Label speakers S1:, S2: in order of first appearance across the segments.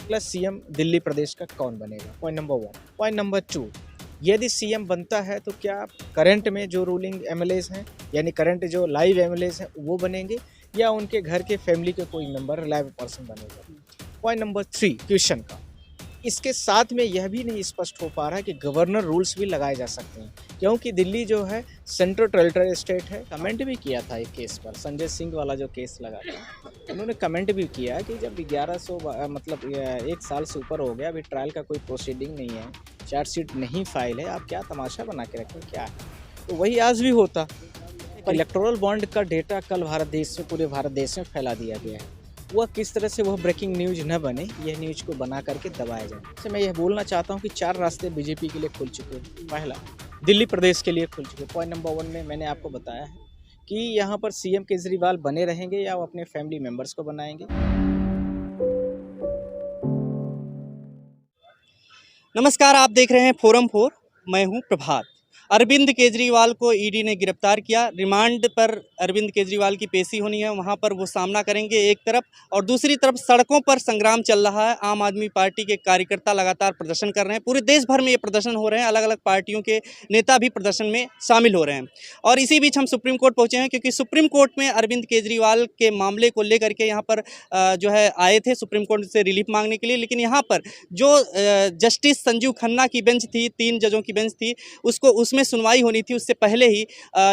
S1: Plus CM Delhi प्रदेश का कौन बनेगा, पॉइंट नंबर 1। पॉइंट नंबर 2, यदि सीएम बनता है तो क्या करंट में जो रूलिंग एमएलएज हैं, यानी करंट जो लाइव एमएलएज हैं वो बनेंगे, या उनके घर के फैमिली के कोई मेंबर रिलायबल पर्सन बनेगा। पॉइंट नंबर 3 क्वेश्चन का, इसके साथ में यह भी नहीं स्पष्ट हो पा रहा है कि गवर्नर रूल्स भी लगाए जा सकते हैं, क्योंकि दिल्ली जो है सेंट्रल टेरिटरी स्टेट है। कमेंट भी किया था एक केस पर, संजय सिंह वाला जो केस लगा था, उन्होंने कमेंट भी किया कि जब 1100 मतलब एक साल से ऊपर हो गया, अभी ट्रायल का कोई प्रोसीडिंग नहीं है, चार्जशीट नहीं फाइल है, आप क्या तमाशा बना के रखें, क्या है। तो वही आज भी होता। इलेक्टोरल बॉन्ड का डेटा कल भारत देश में, पूरे भारत देश में फैला दिया गया है। वह किस तरह से वह ब्रेकिंग न्यूज न बने, यह न्यूज को बना करके दबाया जाए। तो मैं यह बोलना चाहता हूं कि 4 रास्ते बीजेपी के लिए खुल चुके हैं। पहला, दिल्ली प्रदेश के लिए खुल चुके। पॉइंट नंबर 1 में मैंने आपको बताया है कि यहाँ पर सीएम केजरीवाल बने रहेंगे या वो अपने फैमिली मेंबर्स को बनाएंगे।
S2: नमस्कार, आप देख रहे हैं फोरम 4। मैं हूं प्रभात। अरविंद केजरीवाल को ईडी ने गिरफ्तार किया। रिमांड पर अरविंद केजरीवाल की पेशी होनी है, वहां पर वो सामना करेंगे एक तरफ, और दूसरी तरफ सड़कों पर संग्राम चल रहा है। आम आदमी पार्टी के कार्यकर्ता लगातार प्रदर्शन कर रहे हैं। पूरे देश भर में ये प्रदर्शन हो रहे हैं। अलग अलग पार्टियों के नेता भी प्रदर्शन में शामिल हो रहे हैं। और इसी बीच हम सुप्रीम कोर्ट पहुंचे हैं, क्योंकि सुप्रीम कोर्ट में अरविंद केजरीवाल के मामले को लेकर के यहाँ पर जो है आए थे सुप्रीम कोर्ट से रिलीफ मांगने के लिए। लेकिन यहाँ पर जो जस्टिस संजीव खन्ना की बेंच थी, 3 जजों की बेंच थी, उसको उसमें सुनवाई होनी थी। उससे पहले ही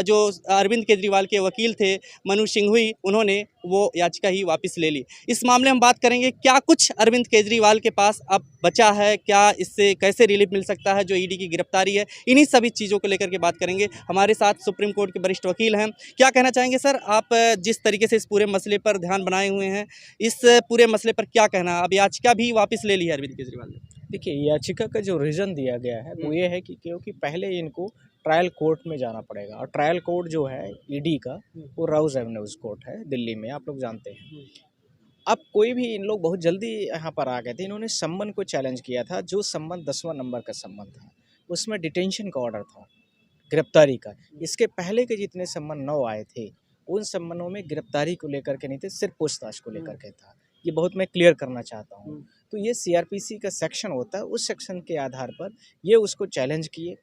S2: जो अरविंद केजरीवाल के वकील थे मनु सिंघवी, उन्होंने वो याचिका ही वापस ले ली। इस मामले में हम बात करेंगे क्या कुछ अरविंद केजरीवाल के पास अब बचा है, क्या इससे कैसे रिलीफ मिल सकता है जो ईडी की गिरफ्तारी है, इन्हीं सभी चीज़ों को लेकर के बात करेंगे। हमारे साथ सुप्रीम कोर्ट के वरिष्ठ वकील हैं। क्या कहना चाहेंगे सर आप, जिस तरीके से इस पूरे मसले पर ध्यान बनाए हुए हैं, इस पूरे मसले पर क्या कहना है? अब याचिका भी वापस ले ली है अरविंद केजरीवाल ने।
S1: देखिए, याचिका का जो रीज़न दिया गया है वो ये है कि क्योंकि पहले इनको ट्रायल कोर्ट में जाना पड़ेगा, और ट्रायल कोर्ट जो है ईडी का, वो राउज एवेन्यूज़ कोर्ट है दिल्ली में, आप लोग जानते हैं। अब कोई भी, इन लोग बहुत जल्दी यहाँ पर आ गए थे। इन्होंने सम्मन को चैलेंज किया था, जो सम्मन 10वां नंबर का सम्मन था, उसमें डिटेंशन का ऑर्डर था, गिरफ्तारी का। इसके पहले के जितने सम्मन 9 आए थे, उन सम्मनों में गिरफ्तारी को लेकर के नहीं थे, सिर्फ पूछताछ को लेकर के था। ये बहुत मैं क्लियर करना चाहता हूँ। तो ये सीआरपीसी का सेक्शन होता है, उस सेक्शन के आधार पर ये उसको चैलेंज किए।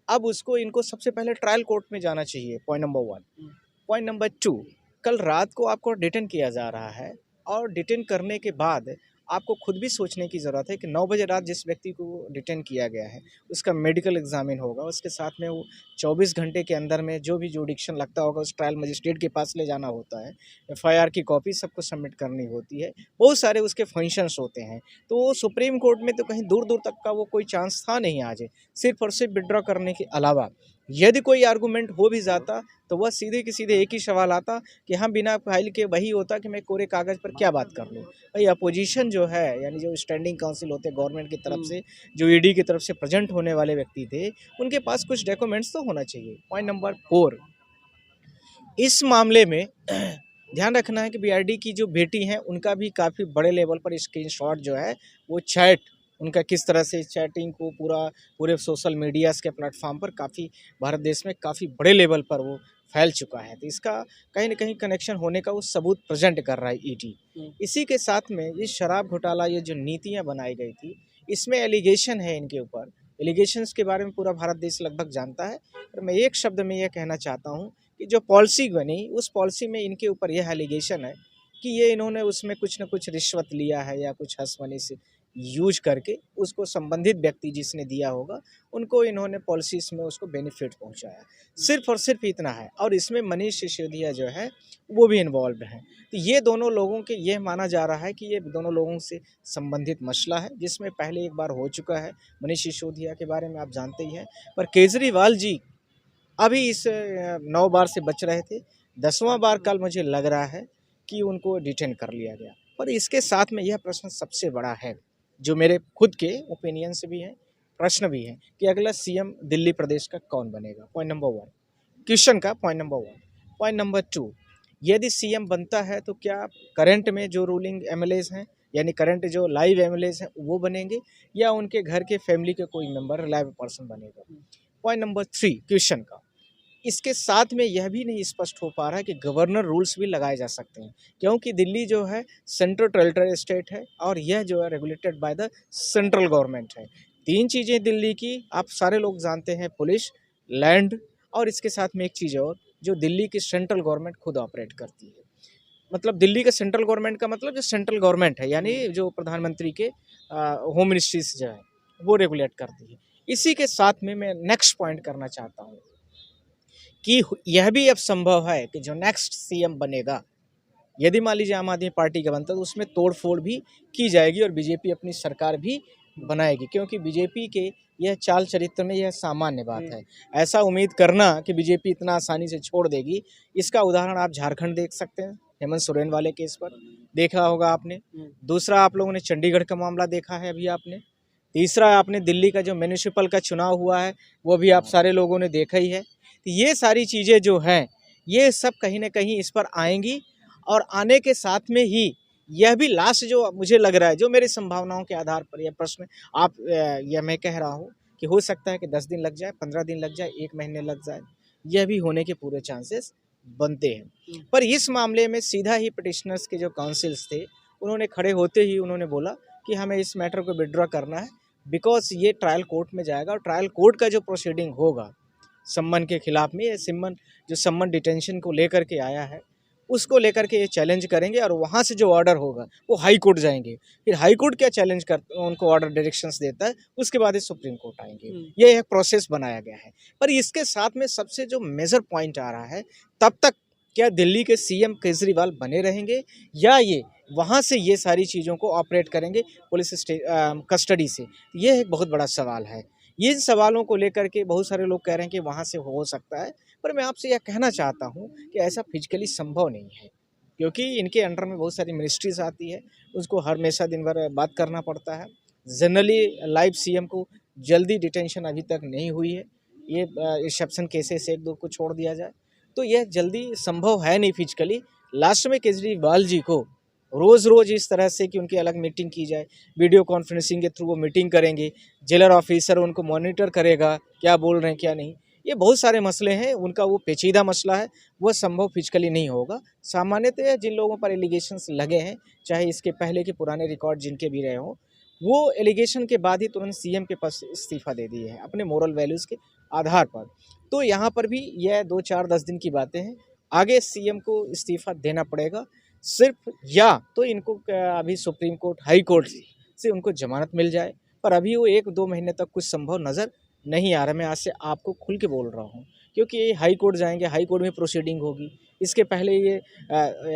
S1: अब उसको, इनको सबसे पहले ट्रायल कोर्ट में जाना चाहिए, पॉइंट नंबर 1। पॉइंट नंबर 2, कल रात को आपको डिटेन किया जा रहा है, और डिटेन करने के बाद आपको खुद भी सोचने की ज़रूरत है कि 9 बजे रात जिस व्यक्ति को डिटेन किया गया है, उसका मेडिकल एग्जामिन होगा, उसके साथ में वो 24 घंटे के अंदर में जो भी जुडिक्शन लगता होगा उस ट्रायल मजिस्ट्रेट के पास ले जाना होता है, एफआईआर की कॉपी सबको सबमिट करनी होती है, बहुत सारे उसके फंक्शंस होते हैं। तो वो सुप्रीम कोर्ट में तो कहीं दूर दूर तक का वो कोई चांस था नहीं आज, सिर्फ और सिर्फ विड्रॉ करने के अलावा। यदि कोई आर्गूमेंट हो भी जाता तो वह सीधे के सीधे एक ही सवाल आता कि हम बिना फाइल के, वही होता कि मैं कोरे कागज़ पर क्या बात कर लूँ। भाई अपोजिशन जो है, यानी जो स्टैंडिंग काउंसिल होते हैं गवर्नमेंट की तरफ से, जो ईडी की तरफ से प्रेजेंट होने वाले व्यक्ति थे, उनके पास कुछ डॉक्यूमेंट्स तो होना चाहिए। पॉइंट नंबर 4, इस मामले में ध्यान रखना है कि बीआरडी की जो बेटी हैं, उनका भी काफ़ी बड़े लेवल पर स्क्रीनशॉट जो है, वो चैट, उनका किस तरह से चैटिंग को पूरे सोशल मीडियाज़ के प्लेटफॉर्म पर काफ़ी, भारत देश में काफ़ी बड़े लेवल पर वो फैल चुका है। तो इसका कहीं न कहीं कनेक्शन होने का वो सबूत प्रेजेंट कर रहा है ईडी। इसी के साथ में ये शराब घोटाला, ये जो नीतियाँ बनाई गई थी, इसमें एलिगेशन है इनके ऊपर। एलिगेशंस के बारे में पूरा भारत देश लगभग जानता है, और मैं एक शब्द में यह कहना चाहता हूँ कि जो पॉलिसी बनी, उस पॉलिसी में इनके ऊपर यह एलिगेशन है कि ये इन्होंने उसमें कुछ न कुछ रिश्वत लिया है, या कुछ हंस-मनी से यूज़ करके उसको संबंधित व्यक्ति जिसने दिया होगा, उनको इन्होंने पॉलिसीज़ में उसको बेनिफिट पहुँचाया। सिर्फ़ और सिर्फ़ इतना है, और इसमें मनीष सिसोदिया जो है, वो भी इन्वॉल्व्ड हैं। तो ये दोनों लोगों के, यह माना जा रहा है कि ये दोनों लोगों से संबंधित मसला है, जिसमें पहले एक बार हो चुका है। मनीष सिसोदिया के बारे में आप जानते ही हैं। पर केजरीवाल जी अभी इस 9 बार से बच रहे थे। 10वां बार कल मुझे लग रहा है कि उनको डिटेन कर लिया गया। पर इसके साथ में यह प्रश्न सबसे बड़ा है, जो मेरे खुद के ओपिनियन से भी है, प्रश्न भी है, कि अगला सीएम दिल्ली प्रदेश का कौन बनेगा? पॉइंट नंबर 1 क्वेश्चन का, पॉइंट नंबर 1। पॉइंट नंबर 2, यदि सीएम बनता है तो क्या करंट में जो रूलिंग एमएलएज़ हैं, यानी करंट जो लाइव एमएलएज़ हैं, वो बनेंगे, या उनके घर के फैमिली के कोई मेंबर रिलायबल पर्सन बनेगा? पॉइंट नंबर 3 क्वेश्चन का, इसके साथ में यह भी नहीं स्पष्ट हो पा रहा है कि गवर्नर रूल्स भी लगाए जा सकते हैं, क्योंकि दिल्ली जो है सेंट्रल टेरिटरी स्टेट है और यह जो है regulated by the central government है। 3 चीज़ें दिल्ली की आप सारे लोग जानते हैं, पुलिस, लैंड और इसके साथ में एक चीज़ और जो दिल्ली की सेंट्रल गवर्नमेंट खुद ऑपरेट करती है। मतलब दिल्ली के सेंट्रल गवर्नमेंट का मतलब जो सेंट्रल गवर्नमेंट है, यानी जो प्रधानमंत्री के होम मिनिस्ट्रीज जो है वो रेगुलेट करती है। इसी के साथ में मैं नेक्स्ट पॉइंट करना चाहता हूँ कि यह भी अब संभव है कि जो नेक्स्ट सीएम बनेगा, यदि मान लीजिए आम आदमी पार्टी का बनता है, तो उसमें तोड़-फोड़ भी की जाएगी और बीजेपी अपनी सरकार भी बनाएगी, क्योंकि बीजेपी के यह चाल चरित्र में यह सामान्य बात है। ऐसा उम्मीद करना कि बीजेपी इतना आसानी से छोड़ देगी, इसका उदाहरण आप झारखंड देख सकते हैं, हेमंत सोरेन वाले केस पर देखा होगा आपने। दूसरा आप लोगों ने चंडीगढ़ का मामला देखा है अभी आपने। तीसरा आपने दिल्ली का जो म्युनिसिपल का चुनाव हुआ है, वो भी आप सारे लोगों ने देखा ही है। तो ये सारी चीज़ें जो हैं, ये सब कहीं न कहीं इस पर आएँगी और आने के साथ में ही यह भी लास्ट जो मुझे लग रहा है, जो मेरी संभावनाओं के आधार पर यह प्रश्न आप यह मैं कह रहा हूँ कि हो सकता है कि 10 दिन लग जाए, 15 दिन लग जाए, 1 महीने लग जाए, यह भी होने के पूरे चांसेस बनते हैं। पर इस मामले में सीधा ही पिटिशनर्स के जो काउंसिल्स थे, उन्होंने खड़े होते ही उन्होंने बोला कि हमें इस मैटर को विथड्रॉ करना है, बिकॉज़ ये ट्रायल कोर्ट में जाएगा और ट्रायल कोर्ट का जो प्रोसीडिंग होगा सम्मन के खिलाफ में, ये सम्मन डिटेंशन को लेकर के आया है, उसको लेकर के ये चैलेंज करेंगे और वहाँ से जो ऑर्डर होगा वो हाई कोर्ट जाएंगे। फिर हाई कोर्ट क्या चैलेंज कर उनको ऑर्डर डायरेक्शंस देता है, उसके बाद ये सुप्रीम कोर्ट आएंगे। ये एक प्रोसेस बनाया गया है। पर इसके साथ में सबसे जो मेजर पॉइंट आ रहा है, तब तक क्या दिल्ली के सीएम केजरीवाल बने रहेंगे या ये वहाँ से ये सारी चीज़ों को ऑपरेट करेंगे पुलिस कस्टडी से? ये एक बहुत बड़ा सवाल है। इन सवालों को लेकर के बहुत सारे लोग कह रहे हैं कि वहाँ से हो सकता है, पर मैं आपसे यह कहना चाहता हूँ कि ऐसा फिजिकली संभव नहीं है, क्योंकि इनके अंडर में बहुत सारी मिनिस्ट्रीज आती है, उसको हर हमेशा दिन भर बात करना पड़ता है। जनरली लाइव सीएम को जल्दी डिटेंशन अभी तक नहीं हुई है, ये एक्सेप्शन केसेस 1-2 को छोड़ दिया जाए, तो यह जल्दी संभव है नहीं फिजिकली। लास्ट में केजरीवाल जी को रोज़-रोज़ इस तरह से कि उनकी अलग मीटिंग की जाए, वीडियो कॉन्फ्रेंसिंग के थ्रू वो मीटिंग करेंगे, जेलर ऑफिसर उनको मॉनिटर करेगा, क्या बोल रहे हैं क्या नहीं। ये बहुत सारे मसले हैं, उनका वो पेचीदा मसला है, वो संभव फिजिकली नहीं होगा। सामान्यतः जिन लोगों पर एलिगेशंस लगे हैं, चाहे इसके पहले के पुराने रिकॉर्ड जिनके भी रहे हों, वो एलिगेशन के बाद ही तुरंत सीएम के पास इस्तीफ़ा दे दिए हैं, अपने मोरल वैल्यूज़ के आधार पर। तो यहाँ पर भी यह 2, 4, 10 दिन की बातें हैं। आगे सीएम को इस्तीफ़ा देना पड़ेगा, सिर्फ या तो इनको अभी सुप्रीम कोर्ट, हाई कोर्ट से उनको ज़मानत मिल जाए, पर अभी वो 1-2 महीने तक कुछ संभव नज़र नहीं आ रहा। मैं आज से आपको खुल के बोल रहा हूँ, क्योंकि ये हाई कोर्ट जाएँगे, हाई कोर्ट में प्रोसीडिंग होगी। इसके पहले ये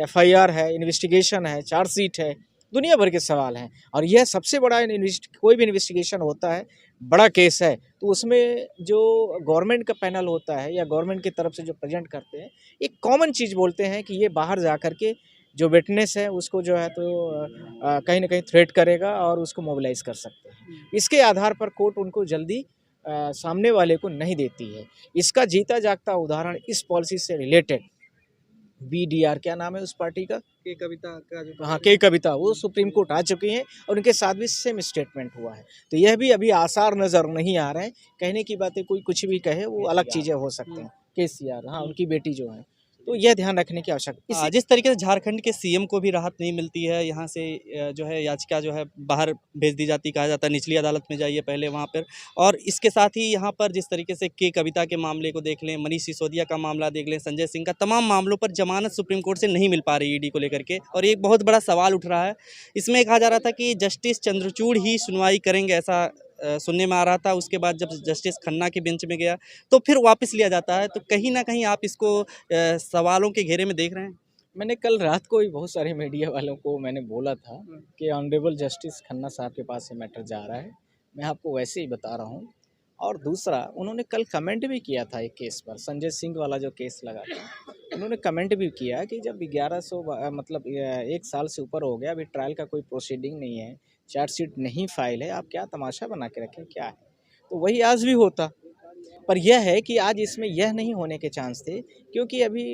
S1: एफआईआर है, इन्वेस्टिगेशन है, चार्जशीट है, दुनिया भर के सवाल हैं और यह सबसे बड़ा कोई भी इन्वेस्टिगेशन होता है, बड़ा केस है, तो उसमें जो गवर्नमेंट का पैनल होता है या गवर्नमेंट की तरफ से जो प्रेजेंट करते हैं, एक कॉमन चीज़ बोलते हैं कि ये बाहर जा कर के जो विटनेस है उसको जो है तो कहीं न कहीं थ्रेट करेगा और उसको मोबिलाइज़ कर सकते हैं। इसके आधार पर कोर्ट उनको जल्दी सामने वाले को नहीं देती है। इसका जीता जागता उदाहरण इस पॉलिसी से रिलेटेड बीडीआर, क्या नाम है उस पार्टी का?
S2: के कविता का जो
S1: हाँ, के कविता, वो सुप्रीम कोर्ट आ चुकी हैं और उनके साथ भी सेम स्टेटमेंट हुआ है। तो यह भी अभी आसार नज़र नहीं आ रहे हैं। कहने की बातें कोई कुछ भी कहे, वो अलग चीज़ें हो सकते हैं। केसीआर, हाँ, उनकी बेटी जो है। तो यह ध्यान रखने की आवश्यकता।
S2: जिस तरीके से झारखंड के सीएम को भी राहत नहीं मिलती है, यहाँ से जो है याचिका जो है बाहर भेज दी जाती, कहा जाता है निचली अदालत में जाइए पहले वहाँ पर। और इसके साथ ही यहाँ पर जिस तरीके से के कविता के मामले को देख लें, मनीष सिसोदिया का मामला देख लें, संजय सिंह का, तमाम मामलों पर जमानत सुप्रीम कोर्ट से नहीं मिल पा रही ईडी को लेकर के। और एक बहुत बड़ा सवाल उठ रहा है, इसमें कहा जा रहा था कि जस्टिस चंद्रचूड़ ही सुनवाई करेंगे, ऐसा सुनने में आ रहा था। उसके बाद जब जस्टिस खन्ना के बेंच में गया तो फिर वापस लिया जाता है। तो कहीं ना कहीं आप इसको सवालों के घेरे में देख रहे हैं।
S1: मैंने कल रात को ही बहुत सारे मीडिया वालों को मैंने बोला था कि ऑनरेबल जस्टिस खन्ना साहब के पास ये मैटर जा रहा है। मैं आपको वैसे ही बता रहा हूँ। और दूसरा, उन्होंने कल कमेंट भी किया था एक केस पर, संजय सिंह वाला जो केस लगा था, उन्होंने कमेंट भी किया कि जब 1100 मतलब 1 साल से ऊपर हो गया, अभी ट्रायल का कोई प्रोसीडिंग नहीं है, चार्जशीट नहीं फाइल है, आप क्या तमाशा बना के रखें, क्या है? तो वही आज भी होता। पर यह है कि आज इसमें यह नहीं होने के चांस थे, क्योंकि अभी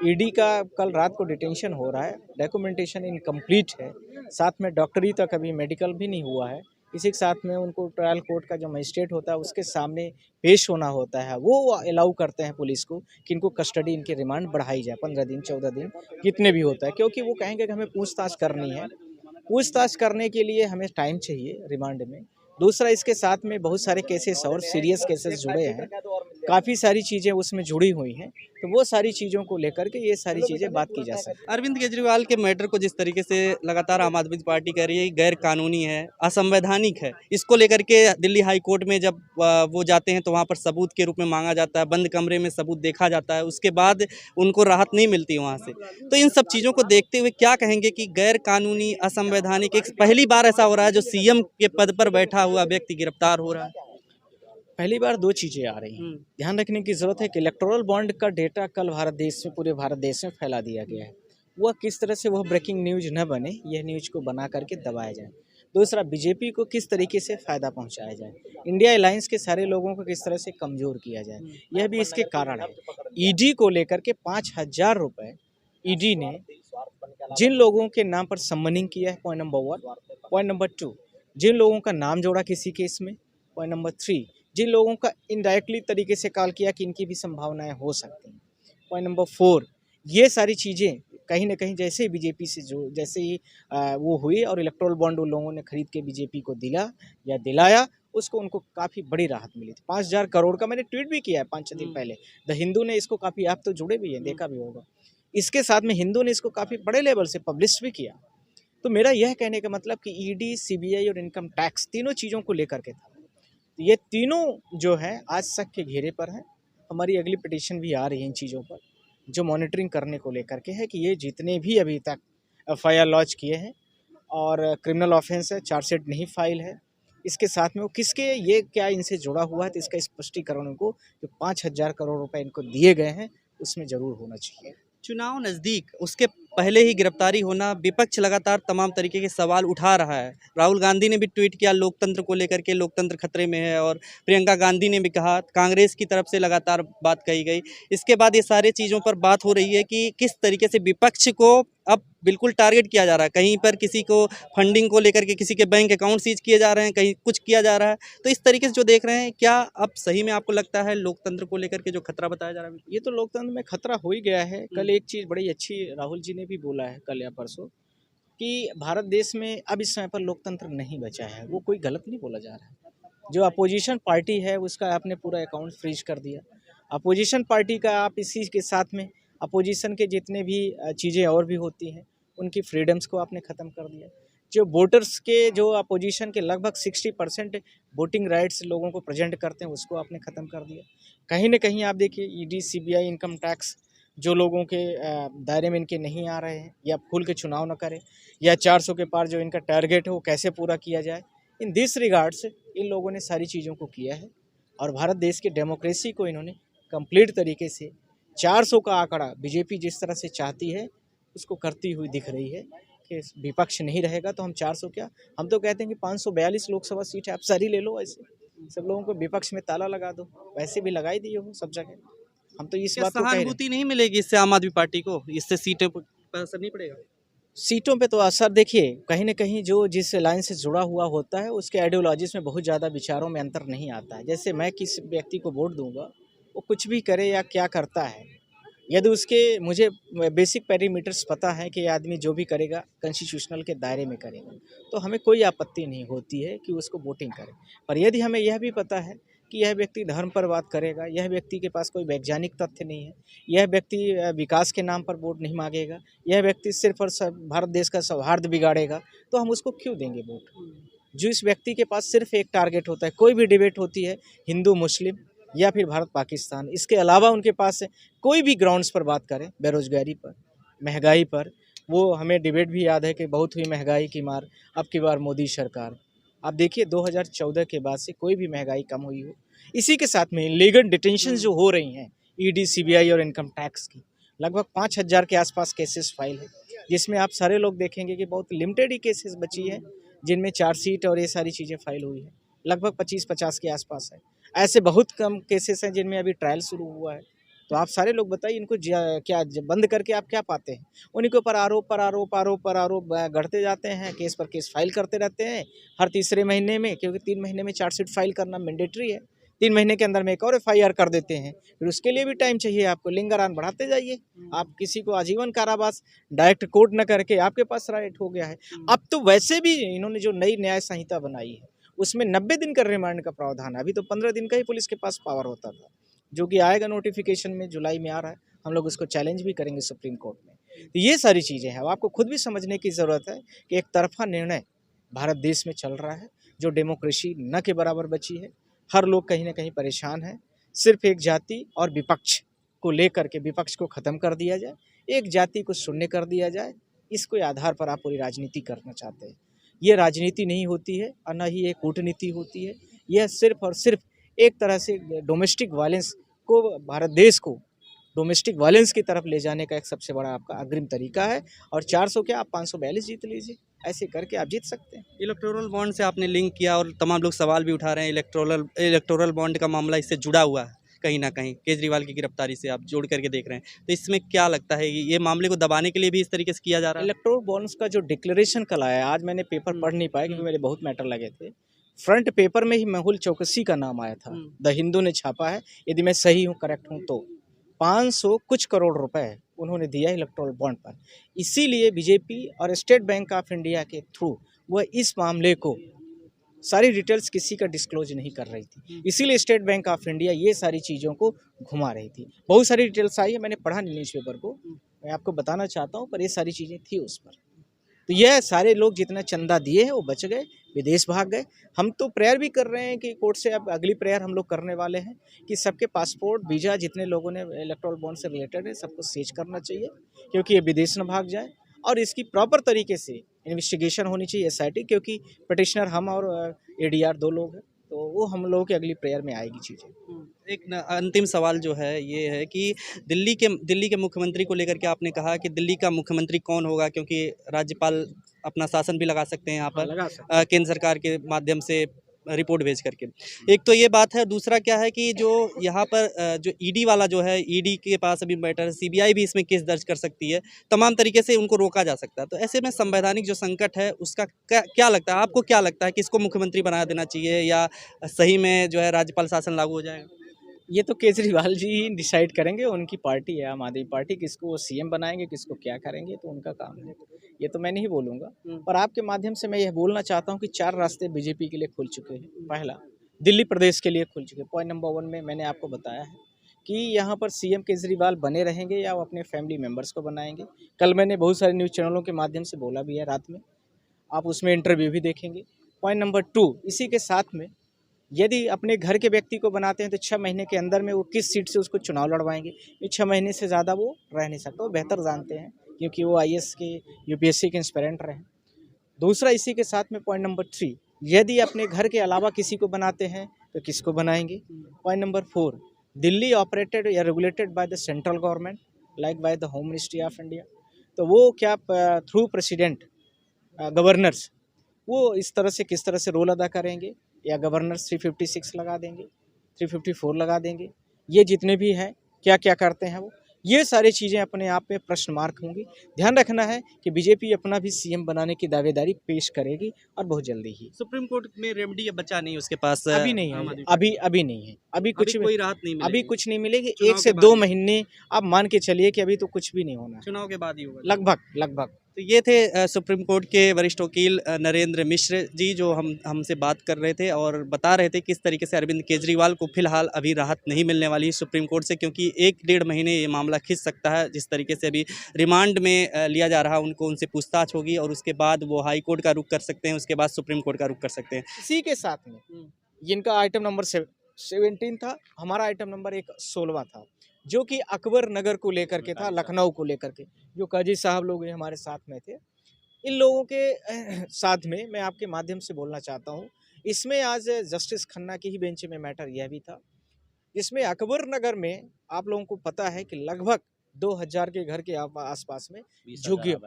S1: ईडी का कल रात को डिटेंशन हो रहा है, डॉक्यूमेंटेशन इनकम्प्लीट है, साथ में डॉक्टरी तक अभी मेडिकल भी नहीं हुआ है, इसी के साथ में उनको ट्रायल कोर्ट का जो मजिस्ट्रेट होता है उसके सामने पेश होना होता है, वो अलाउ करते हैं पुलिस को कि इनको कस्टडी, इनकी रिमांड बढ़ाई जाए 15 दिन 14 दिन कितने भी होता है, क्योंकि वो कहेंगे कि हमें पूछताछ करनी है। पूछताछ करने के लिए हमें टाइम चाहिए रिमांड में। दूसरा, इसके साथ में बहुत सारे केसेस और सीरियस केसेस जुड़े हैं, काफ़ी सारी चीज़ें उसमें जुड़ी हुई हैं, तो वो सारी चीज़ों को लेकर के ये सारी चीज़ें बात की जा सकती है।
S2: अरविंद केजरीवाल के मैटर को जिस तरीके से लगातार आम आदमी पार्टी कह रही है गैर कानूनी है, असंवैधानिक है, इसको लेकर के दिल्ली हाई कोर्ट में जब वो जाते हैं तो वहाँ पर सबूत के रूप में मांगा जाता है, बंद कमरे में सबूत देखा जाता है, उसके बाद उनको राहत नहीं मिलती वहाँ से। तो इन सब चीज़ों को देखते हुए क्या कहेंगे कि गैर कानूनी, असंवैधानिक, एक पहली बार ऐसा हो रहा है जो सीएम के पद पर बैठा हुआ व्यक्ति गिरफ्तार हो रहा है।
S1: पहली बार दो चीज़ें आ रही हैं, ध्यान रखने की ज़रूरत है कि इलेक्टोरल बॉन्ड का डेटा कल भारत देश में, पूरे भारत देश में फैला दिया गया है। वह किस तरह से वह ब्रेकिंग न्यूज़ न बने, यह न्यूज़ को बना करके दबाया जाए। दूसरा, बीजेपी को किस तरीके से फ़ायदा पहुंचाया जाए, इंडिया अलायंस के सारे लोगों को किस तरह से कमज़ोर किया जाए, यह भी इसके कारण है। ईडी को लेकर के 5,000 रुपये ईडी ने जिन लोगों के नाम पर सम्मनिंग किया है, पॉइंट नंबर 1। पॉइंट नंबर 2, जिन लोगों का नाम जोड़ा किसी केस में। पॉइंट नंबर 3, जिन लोगों का इनडायरेक्टली तरीके से कॉल किया कि इनकी भी संभावनाएं हो सकती हैं। पॉइंट नंबर 4, ये सारी चीज़ें कहीं ना कहीं जैसे बीजेपी से जो जैसे ही वो हुई और इलेक्टोरल बॉन्ड उन लोगों ने खरीद के बीजेपी को दिलाया, उसको उनको काफ़ी बड़ी राहत मिली थी। 5,000 करोड़ का मैंने ट्वीट भी किया है 5-6 दिन पहले। द हिंदू ने इसको काफ़ी, आप तो जुड़े भी हैं, देखा भी होगा। इसके साथ में हिंदू ने इसको काफ़ी बड़े लेवल से पब्लिश भी किया। तो मेरा यह कहने का मतलब कि ईडी, सीबीआई और इनकम टैक्स तीनों चीज़ों को लेकर के था। ये तीनों जो है आज तक के घेरे पर हैं। हमारी अगली पिटीशन भी आ रही है इन चीज़ों पर, जो मॉनिटरिंग करने को लेकर के है कि ये जितने भी अभी तक एफआईआर लॉन्च किए हैं और क्रिमिनल ऑफेंस है, चार्जशीट नहीं फाइल है, इसके साथ में वो किसके, ये क्या इनसे जुड़ा हुआ है, तो इसका स्पष्टीकरण उनको जो 5,000 करोड़ रुपए इनको दिए गए हैं उसमें ज़रूर होना चाहिए।
S2: चुनाव नज़दीक, उसके पहले ही गिरफ्तारी होना, विपक्ष लगातार तमाम तरीके के सवाल उठा रहा है। राहुल गांधी ने भी ट्वीट किया लोकतंत्र को लेकर के, लोकतंत्र खतरे में है, और प्रियंका गांधी ने भी कहा, कांग्रेस की तरफ से लगातार बात कही गई। इसके बाद ये सारी चीज़ों पर बात हो रही है कि किस तरीके से विपक्ष को अब बिल्कुल टारगेट किया जा रहा है। कहीं पर किसी को फंडिंग को लेकर के किसी के बैंक अकाउंट सीज किए जा रहे हैं, कहीं कुछ किया जा रहा है। तो इस तरीके से जो देख रहे हैं, क्या अब सही में आपको लगता है लोकतंत्र को लेकर के जो खतरा बताया जा रहा है?
S1: ये तो लोकतंत्र में खतरा हो ही गया है। कल एक चीज़ बड़ी अच्छी राहुल जी ने भी बोला है, कल या परसों, कि भारत देश में अब इस समय पर लोकतंत्र नहीं बचा है। वो कोई गलत नहीं बोला जा रहा है। जो अपोजिशन पार्टी है उसका आपने पूरा अकाउंट फ्रीज कर दिया। अपोजिशन पार्टी का आप इसी के साथ में अपोजिशन के जितने भी चीज़ें और भी होती हैं उनकी फ्रीडम्स को आपने ख़त्म कर दिया। जो वोटर्स के, जो अपोजिशन के लगभग 60% वोटिंग राइट्स लोगों को प्रेजेंट करते हैं उसको आपने ख़त्म कर दिया। कहीं ना कहीं आप देखिए ईडी, सीबीआई, इनकम टैक्स जो लोगों के दायरे में इनके नहीं आ रहे हैं, या खुल के चुनाव न करें, या 400 के पार जो इनका टारगेट है वो कैसे पूरा किया जाए, इन दिस रिगार्ड्स इन लोगों ने सारी चीज़ों को किया है। और भारत देश की डेमोक्रेसी को इन्होंने कंप्लीट तरीके से 400 का आंकड़ा बीजेपी जिस तरह से चाहती है उसको करती हुई दिख रही है कि विपक्ष नहीं रहेगा तो हम 400 क्या, हम तो कहते हैं कि 542 लोकसभा सीट है, आप सारी ले लो। ऐसे सब लोगों को विपक्ष में ताला लगा दो, वैसे भी लगाई दिए हो सब जगह। हम तो इस
S2: क्या
S1: बात को कह रहे हैं।
S2: सहानुभूति नहीं मिलेगी इससे आम आदमी पार्टी को? इससे सीटें पर असर नहीं पड़ेगा?
S1: सीटों पे तो असर देखिए, कहीं न कहीं जो जिस लाइन से जुड़ा हुआ होता है उसके आइडियोलॉजीज़ में बहुत ज़्यादा विचारों में अंतर नहीं आता है। जैसे मैं किस व्यक्ति को वोट दूँगा, वो कुछ भी करे या क्या करता है, यदि उसके मुझे बेसिक पैरामीटर्स पता है कि ये आदमी जो भी करेगा कॉन्स्टिट्यूशनल के दायरे में करेगा, तो हमें कोई आपत्ति नहीं होती है कि उसको वोटिंग करें। पर यदि हमें यह भी पता है कि यह व्यक्ति धर्म पर बात करेगा, यह व्यक्ति के पास कोई वैज्ञानिक तथ्य नहीं है, यह व्यक्ति विकास के नाम पर वोट नहीं मांगेगा, यह व्यक्ति सिर्फ और सिर्फ भारत देश का सौहार्द बिगाड़ेगा, तो हम उसको क्यों देंगे वोट? जो इस व्यक्ति के पास सिर्फ एक टारगेट होता है, कोई भी डिबेट होती है हिंदू मुस्लिम या फिर भारत पाकिस्तान, इसके अलावा उनके पास कोई भी ग्राउंड्स पर बात करें, बेरोजगारी पर, महंगाई पर, वो हमें डिबेट भी याद है कि बहुत हुई महंगाई की मार, अब की बार मोदी सरकार। आप देखिए 2014 के बाद से कोई भी महंगाई कम हुई हो। इसी के साथ में इलीगल डिटेंशन जो हो रही हैं ईडी, सीबीआई और इनकम टैक्स की, लगभग 5,000 के आसपास केसेस फाइल है, जिसमें आप सारे लोग देखेंगे कि बहुत लिमिटेड ही केसेस बची है जिनमें चार्जशीट और ये सारी चीज़ें फाइल हुई है, लगभग 25-50 के आसपास है। ऐसे बहुत कम केसेस हैं जिनमें अभी ट्रायल शुरू हुआ है। तो आप सारे लोग बताइए इनको क्या बंद करके आप क्या पाते हैं? उन्हीं के ऊपर आरोप पर आरोप आरोप पर आरोप गढ़ते जाते हैं, केस पर केस फाइल करते रहते हैं हर तीसरे महीने में, क्योंकि 3 महीने में चार्जशीट फाइल करना मैंडेटरी है। 3 महीने के अंदर में एक और एफआईआर कर देते हैं, फिर उसके लिए भी टाइम चाहिए आपको, लिंगरान बढ़ाते जाइए। आप किसी को आजीवन कारावास डायरेक्ट कोर्ट न करके आपके पास राइट हो गया है। अब तो वैसे भी इन्होंने जो नई न्याय संहिता बनाई है उसमें 90 दिन का रिमांड का प्रावधान है। अभी तो 15 दिन का ही पुलिस के पास पावर होता था, जो कि आएगा नोटिफिकेशन में, जुलाई में आ रहा है। हम लोग उसको चैलेंज भी करेंगे सुप्रीम कोर्ट में। तो ये सारी चीज़ें हैं, अब आपको खुद भी समझने की ज़रूरत है कि एक तरफा निर्णय भारत देश में चल रहा है, जो डेमोक्रेसी न के बराबर बची है। हर लोग कहीं ना कहीं परेशान है। सिर्फ एक जाति और विपक्ष को लेकर के विपक्ष को ख़त्म कर दिया जाए, एक जाति को शून्य कर दिया जाए, इसके आधार पर आप पूरी राजनीति करना चाहते हैं। ये राजनीति नहीं होती है और न ही ये कूटनीति होती है। यह सिर्फ और सिर्फ एक तरह से डोमेस्टिक वायलेंस को, भारत देश को डोमेस्टिक वायलेंस की तरफ ले जाने का एक सबसे बड़ा आपका अग्रिम तरीका है। और 400 क्या, आप 542 जीत लीजिए, ऐसे करके आप जीत सकते हैं।
S2: इलेक्टोरल बॉन्ड से आपने लिंक किया और तमाम लोग सवाल भी उठा रहे हैं, इलेक्टोरल बॉन्ड का मामला इससे जुड़ा हुआ है कहीं ना कहीं, केजरीवाल की गिरफ्तारी से आप जोड़ करके देख रहे हैं, तो इसमें क्या लगता है ये मामले को दबाने के लिए भी इस तरीके से किया जा रहा है?
S1: इलेक्टोरल बॉन्ड्स का जो डिक्लेरेशन कल आया, आज मैंने पेपर पढ़ नहीं पाया क्योंकि मेरे बहुत मैटर लगे थे। फ्रंट पेपर में ही मेहुल चौकसी का नाम आया था, द हिंदू ने छापा है, यदि मैं सही हूँ, करेक्ट हूँ तो 500 कुछ करोड़ रुपए उन्होंने दिया इलेक्टोरल बॉन्ड पर। इसीलिए बीजेपी और स्टेट बैंक ऑफ इंडिया के थ्रू वह इस मामले को सारी डिटेल्स किसी का डिस्क्लोज नहीं कर रही थी, इसीलिए स्टेट बैंक ऑफ इंडिया ये सारी चीज़ों को घुमा रही थी। बहुत सारी डिटेल्स आई है, मैंने पढ़ा नहीं न्यूज़पेपर को, मैं आपको बताना चाहता हूँ, पर ये सारी चीज़ें थी उस पर। तो यह सारे लोग जितना चंदा दिए हैं वो बच गए, विदेश भाग गए। हम तो प्रेयर भी कर रहे हैं कि कोर्ट से, अब अगली प्रेयर हम लोग करने वाले हैं कि सबके पासपोर्ट वीज़ा जितने लोगों ने इलेक्टोरल बॉन्ड से रिलेटेड है सबको सीज करना चाहिए, क्योंकि ये विदेश न भाग जाए। और इसकी प्रॉपर तरीके से इन्वेस्टिगेशन होनी चाहिए, एसआईटी, क्योंकि पटिशनर हम और एडीआर 2 लोग हैं, तो वो हम लोगों की अगली प्रेयर में आएगी चीज़ें।
S2: एक अंतिम सवाल जो है ये है कि दिल्ली के मुख्यमंत्री को लेकर के आपने कहा कि दिल्ली का मुख्यमंत्री कौन होगा, क्योंकि राज्यपाल अपना शासन भी लगा सकते हैं यहाँ पर,
S1: लगा सकते हैं।
S2: केंद्र सरकार के माध्यम से रिपोर्ट भेज करके। एक तो ये बात है, दूसरा क्या है कि जो यहाँ पर जो ईडी वाला जो है, ईडी के पास अभी मैटर है, सीबीआई भी इसमें केस दर्ज कर सकती है, तमाम तरीके से उनको रोका जा सकता है। तो ऐसे में संवैधानिक जो संकट है उसका क्या लगता है आपको, क्या लगता है कि इसको मुख्यमंत्री बना देना चाहिए या सही में जो है राज्यपाल शासन लागू हो जाएगा?
S1: ये तो केजरीवाल जी ही डिसाइड करेंगे, उनकी पार्टी है आम आदमी पार्टी, किसको वो सीएम बनाएंगे, किसको क्या करेंगे, तो उनका काम है, ये तो मैं नहीं बोलूँगा। पर आपके माध्यम से मैं यह बोलना चाहता हूँ कि 4 रास्ते बीजेपी के लिए खुल चुके हैं। पहला, दिल्ली प्रदेश के लिए खुल चुके हैं। पॉइंट नंबर 1 में मैंने आपको बताया है कि यहाँ पर सीएम केजरीवाल बने रहेंगे या वो अपने फैमिली मेम्बर्स को बनाएंगे। कल मैंने बहुत सारे न्यूज़ चैनलों के माध्यम से बोला भी है रात में, आप उसमें इंटरव्यू भी देखेंगे। पॉइंट नंबर 2, इसी के साथ में यदि अपने घर के व्यक्ति को बनाते हैं तो 6 महीने के अंदर में वो किस सीट से उसको चुनाव लड़वाएंगे, ये 6 महीने से ज़्यादा वो रह नहीं सकता, वो बेहतर जानते हैं क्योंकि वो आईएएस के, यूपीएससी के इंस्पिरेंट रहे। दूसरा, इसी के साथ में पॉइंट नंबर 3, यदि अपने घर के अलावा किसी को बनाते हैं तो किसको बनाएंगे। पॉइंट नंबर 4, दिल्ली ऑपरेटेड या regulated by the central government like by the home ministry of India, तो वो क्या थ्रू प्रेसिडेंट गवर्नर्स वो इस तरह से किस तरह से रोल अदा करेंगे, या गवर्नर्स 356 लगा देंगे, 354 लगा देंगे, ये जितने भी हैं क्या क्या करते हैं वो, ये सारी चीज़ें अपने आप में प्रश्न मार्क होंगी। ध्यान रखना है कि बीजेपी अपना भी सीएम बनाने की दावेदारी पेश करेगी और बहुत जल्दी ही।
S2: सुप्रीम कोर्ट में रेमेडी अब बचा नहीं उसके पास,
S1: अभी नहीं है, अभी नहीं है, अभी कुछ
S2: कोई राहत नहीं मिलेगी,
S1: अभी कुछ नहीं मिलेगी।
S2: चुनाव
S1: 1 से
S2: के
S1: 2
S2: बाद ही।
S1: महीने आप मान के चलिए कि अभी तो कुछ भी नहीं होना है,
S2: चुनाव के बाद ही होगा
S1: लगभग।
S2: तो ये थे सुप्रीम कोर्ट के वरिष्ठ वकील नरेंद्र मिश्र जी, जो हमसे बात कर रहे थे और बता रहे थे किस तरीके से अरविंद केजरीवाल को फिलहाल अभी राहत नहीं मिलने वाली है सुप्रीम कोर्ट से, क्योंकि 1-1.5 महीने ये मामला खिंच सकता है। जिस तरीके से अभी रिमांड में लिया जा रहा है उनको, उनसे पूछताछ होगी और उसके बाद वो हाई कोर्ट का रुख कर सकते हैं, उसके बाद सुप्रीम कोर्ट का रुख कर सकते हैं।
S1: इसी के साथ में जिनका आइटम नंबर 17 था, हमारा आइटम नंबर 16वां था, जो कि अकबर नगर को लेकर के था, लखनऊ को लेकर के, जो काजी साहब लोग हमारे साथ में थे। इन लोगों के साथ में मैं आपके माध्यम से बोलना चाहता हूँ, इसमें आज जस्टिस खन्ना की ही बेंच में मैटर यह भी था, जिसमें अकबर नगर में आप लोगों को पता है कि लगभग 2000 के घर के आसपास में झुग्गियों,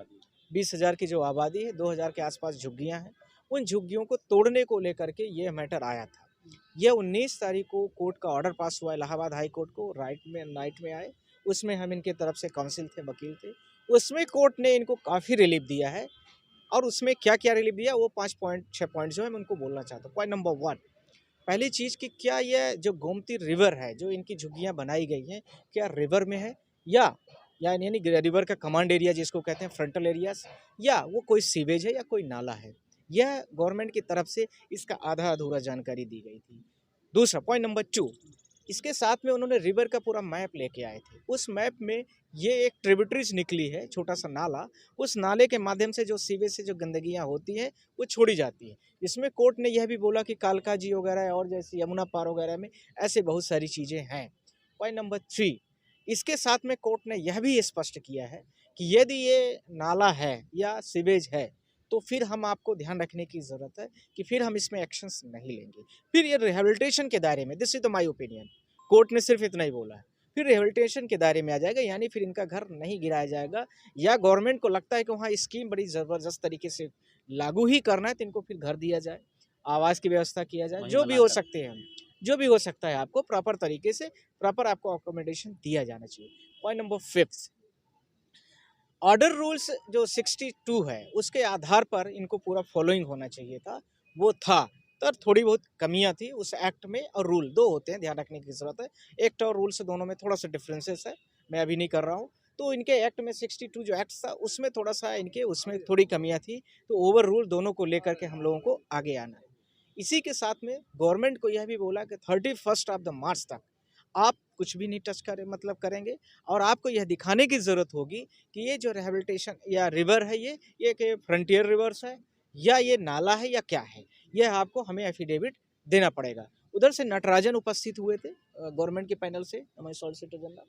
S1: 20,000 की जो आबादी है, 2000 के आसपास झुग्गियाँ हैं, उन झुग्गियों को तोड़ने को लेकर के ये मैटर आया था। यह 19 तारीख को कोर्ट का ऑर्डर पास हुआ, इलाहाबाद हाई कोर्ट को नाइट में आए उसमें हम इनके तरफ से काउंसिल थे, वकील थे, उसमें कोर्ट ने इनको काफ़ी रिलीफ दिया है। और उसमें क्या क्या रिलीफ दिया वो 5 पॉइंट 6 पॉइंट जो है मैं उनको बोलना चाहता हूँ। पॉइंट नंबर 1, पहली चीज़ कि क्या ये जो गोमती रिवर है, जो इनकी झुग्गियाँ बनाई गई हैं, क्या रिवर में है या यानी रिवर का कमांड एरिया जिसको कहते हैं फ्रंटल एरियाज, या वो कोई सीवेज है या कोई नाला है। यह गवर्नमेंट की तरफ से इसका आधा अधूरा जानकारी दी गई थी। दूसरा पॉइंट नंबर 2, इसके साथ में उन्होंने रिवर का पूरा मैप लेके आए थे। उस मैप में ये एक ट्रिब्यूटरीज निकली है, छोटा सा नाला, उस नाले के माध्यम से जो सीवेज से जो गंदगियाँ होती हैं वो छोड़ी जाती है। इसमें कोर्ट ने यह भी बोला कि कालका जी वगैरह और जैसे यमुना पार वगैरह में ऐसे बहुत सारी चीज़ें हैं। पॉइंट नंबर 3, इसके साथ में कोर्ट ने यह भी स्पष्ट किया है कि यदि ये नाला है या सीवेज है तो फिर हम आपको ध्यान रखने की ज़रूरत है कि फिर हम इसमें एक्शंस नहीं लेंगे। फिर ये रिहेबिलिटेशन के दायरे में, this is the my opinion, court ने सिर्फ इतना ही बोला है, फिर रिहेबिलिटेशन के दायरे में आ जाएगा, यानी फिर इनका घर नहीं गिराया जाएगा। या गवर्नमेंट को लगता है कि वहाँ स्कीम बड़ी ज़बरदस्त तरीके से लागू ही करना है तो इनको फिर घर दिया जाए, आवास की व्यवस्था किया जाए, जो भी हो सकते हैं, जो भी हो सकता है, आपको प्रॉपर तरीके से प्रॉपर आपको अकोमोडेशन दिया जाना चाहिए। पॉइंट नंबर 5, ऑर्डर रूल्स जो 62 है उसके आधार पर इनको पूरा फॉलोइंग होना चाहिए था, वो था। तो थोड़ी बहुत कमियां थी उस एक्ट में, और रूल 2 होते हैं, ध्यान रखने की ज़रूरत है। एक्ट और रूल से दोनों में थोड़ा सा डिफरेंसेस है, मैं अभी नहीं कर रहा हूँ। तो इनके एक्ट में 62 जो एक्ट था उसमें थोड़ा सा इनके उसमें थोड़ी कमियां थी, तो ओवर रूल दोनों को लेकर के हम लोगों को आगे आना है। इसी के साथ में गवर्नमेंट को यह भी बोला कि 31 ऑफ द मार्च तक आप कुछ भी नहीं टच करें, मतलब करेंगे, और आपको यह दिखाने की ज़रूरत होगी कि ये जो रिहेबिलिटेशन या रिवर है, ये कि फ्रंटियर रिवर्स है या ये नाला है या क्या है, यह आपको हमें एफिडेविट देना पड़ेगा। उधर से नटराजन उपस्थित हुए थे गवर्नमेंट के पैनल से, हमारे सॉलिसिटर जनरल,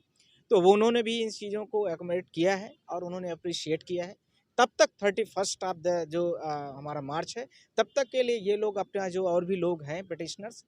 S1: तो वो उन्होंने भी इन चीज़ों को एकोमोडेट किया है और उन्होंने अप्रिशिएट किया है। तब तक 31 ऑफ द जो हमारा मार्च है, तब तक के लिए ये लोग अपना जो और भी लोग हैं पिटिशनर्स,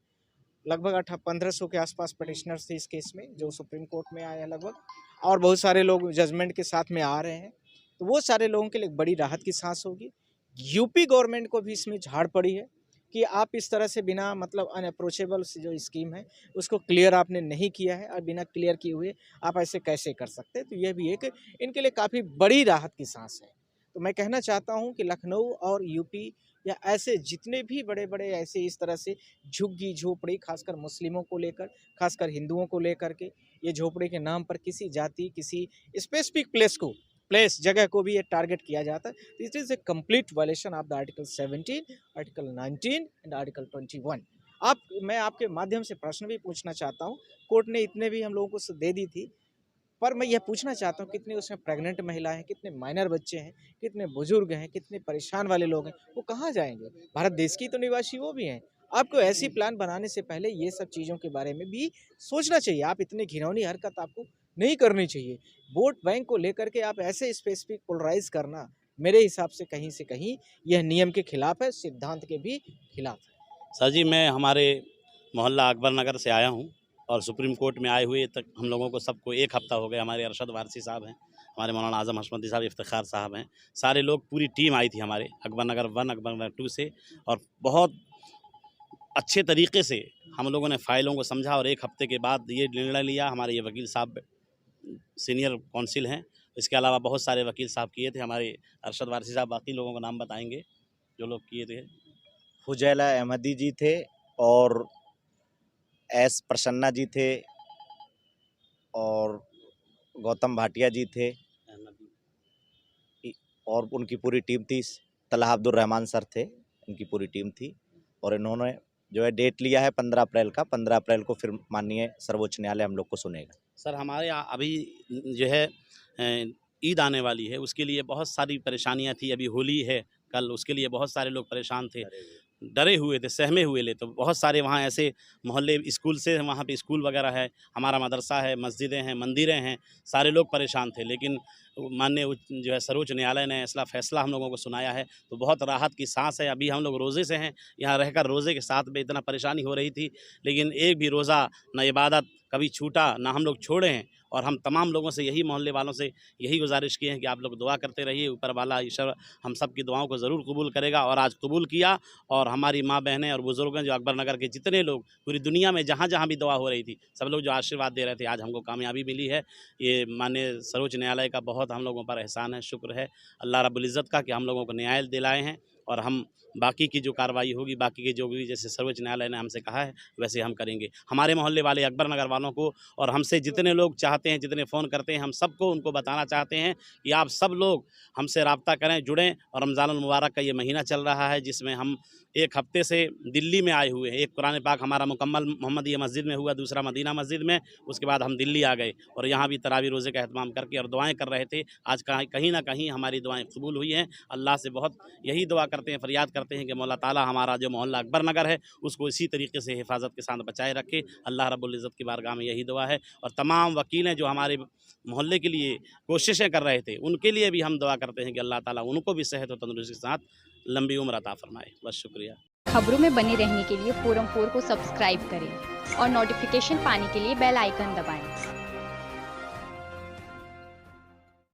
S1: लगभग 1500 के आसपास पिटिशनर्स थे इस केस में जो सुप्रीम कोर्ट में आए हैं लगभग, और बहुत सारे लोग जजमेंट के साथ में आ रहे हैं, तो वो सारे लोगों के लिए बड़ी राहत की सांस होगी। यूपी गवर्नमेंट को भी इसमें झाड़ पड़ी है कि आप इस तरह से बिना मतलब अनअप्रोचेबल से जो स्कीम है उसको क्लियर आपने नहीं किया है, और बिना क्लियर किए हुए आप ऐसे कैसे कर सकते हैं, तो यह भी एक इनके लिए काफ़ी बड़ी राहत की सांस है। तो मैं कहना चाहता हूँ कि लखनऊ और यूपी या ऐसे जितने भी बड़े बड़े ऐसे इस तरह से झुग्गी झोपड़ी, खासकर मुस्लिमों को लेकर, खासकर हिंदुओं को लेकर के, ये झोपड़ी के नाम पर किसी जाति, किसी स्पेसिफिक प्लेस जगह को भी ये टारगेट किया जाता है। This is a complete violation of the article 17, article 19 and article 21। मैं आपके माध्यम से प्रश्न भी पूछना चाहता हूँ, कोर्ट ने इतने भी हम लोगों को दे दी थी, पर मैं यह पूछना चाहता हूँ कितने उसमें प्रेग्नेंट महिला हैं, कितने माइनर बच्चे हैं, कितने बुजुर्ग हैं, कितने परेशान वाले लोग हैं, वो कहाँ जाएंगे? भारत देश की तो निवासी वो भी हैं। आपको ऐसी प्लान बनाने से पहले ये सब चीज़ों के बारे में भी सोचना चाहिए। आप इतनी घिनौनी हरकत आपको नहीं करनी चाहिए। वोट बैंक को लेकर के आप ऐसे स्पेसिफिक पोलराइज करना मेरे हिसाब से कहीं यह नियम के खिलाफ है, सिद्धांत के भी खिलाफ है।
S3: सर जी, मैं हमारे मोहल्ला अकबर नगर से आया हूँ और सुप्रीम कोर्ट में आए हुए तक हम लोगों को सबको 1 हफ़्ता हो गया। हमारे अरशद वारसी साहब हैं, हमारे मौलाना आज़म हशमती साहब, इफ्तिखार साहब हैं, सारे लोग, पूरी टीम आई थी हमारे अकबर नगर 1, अकबर नगर 2 से, और बहुत अच्छे तरीके से हम लोगों ने फ़ाइलों को समझा और 1 हफ़्ते के बाद ये निर्णय लिया। हमारे ये वकील साहब सीनियर काउंसिल हैं, इसके अलावा बहुत सारे वकील साहब किए थे। हमारे अरशद वारसी साहब बाकी लोगों का नाम बताएंगे जो लोग किए थे।
S4: फुजैला अहमदी जी थे और एस प्रसन्ना जी थे और गौतम भाटिया जी थे और उनकी पूरी टीम थी। तलहा अब्दुल रहमान सर थे, इनकी पूरी टीम थी, और इन्होंने जो है डेट लिया है 15 अप्रैल का। 15 अप्रैल को फिर माननीय सर्वोच्च न्यायालय हम लोग को सुनेगा।
S3: सर, हमारे यहाँ अभी जो है ईद आने वाली है, उसके लिए बहुत सारी परेशानियाँ थी। अभी होली है कल, उसके लिए बहुत सारे लोग परेशान थे, डरे हुए थे, सहमे हुए थे। तो बहुत सारे वहाँ ऐसे मोहल्ले, स्कूल से, वहाँ पे स्कूल वगैरह है, हमारा मदरसा है, मस्जिदें हैं, मंदिरें हैं, सारे लोग परेशान थे। लेकिन माननीय जो है सर्वोच्च न्यायालय ने ऐसा फैसला हम लोगों को सुनाया है, तो बहुत राहत की सांस है। अभी हम लोग रोज़े से हैं, यहाँ रहकर रोज़े के साथ में इतना परेशानी हो रही थी, लेकिन एक भी रोज़ा, ना इबादत कभी छूटा, ना हम लोग छोड़े हैं। और हम तमाम लोगों से यही मोहल्ले वालों से यही गुजारिश की है कि आप लोग दुआ करते रहिए, ऊपर वाला ईश्वर हम सब की दुआओं को ज़रूर कबूल करेगा। और आज कबूल किया, और हमारी माँ बहनें और बुज़ुर्ग हैं जो अकबर नगर के जितने लोग पूरी दुनिया में जहाँ जहाँ भी दुआ हो रही थी, सब लोग जो आशीर्वाद दे रहे थे, आज हमको कामयाबी मिली है। ये माननीय सर्वोच्च न्यायालय का बहुत हम लोगों पर एहसान है, शुक्र है अल्लाह रब्बुल इज़्ज़त का कि हम लोगों को न्याय दिलाए हैं। और हम बाकी की जो कार्रवाई होगी, बाकी के जो भी जैसे सर्वोच्च न्यायालय ने हमसे कहा है वैसे हम करेंगे। हमारे मोहल्ले वाले अकबर नगर वालों को और हमसे जितने लोग चाहते हैं, जितने फ़ोन करते हैं, हम सबको उनको बताना चाहते हैं कि आप सब लोग हमसे रब्ता करें, जुड़ें। और रमज़ानुल मुबारक का ये महीना चल रहा है जिसमें हम एक हफ़्ते से दिल्ली में आए हुए हैं। एक कुरान पाक हमारा मुकम्मल मोहम्मदिया मस्जिद में हुआ, दूसरा मदीना मस्जिद में, उसके बाद हम दिल्ली आ गए और यहाँ भी तरावी रोज़े का एहतमाम करके और दुआएँ कर रहे थे। आज कहीं ना कहीं हमारी दुआएँ कबूल हुई हैं। अल्लाह से बहुत यही दुआ करते हैं, फरियाद करते हैं कि मौला ताला हमारा जो मोहल्ला अकबर नगर है उसको इसी तरीके से हिफाजत के साथ बचाए रखे। अल्लाह रब्बुल इज़्ज़त की बारगाह में यही दुआ है। और तमाम वकील हैं जो हमारे मोहल्ले के लिए कोशिशें कर रहे थे, उनके लिए भी हम दुआ करते हैं कि अल्लाह ताला उनको भी सेहत और तंदुरुस्ती के साथ लंबी उम्र अता फरमाए। बस शुक्रिया।
S5: खबरों में बने रहने के लिए फोरम 4 को सब्सक्राइब करें और नोटिफिकेशन पाने के लिए बेल आइकन दबाएं।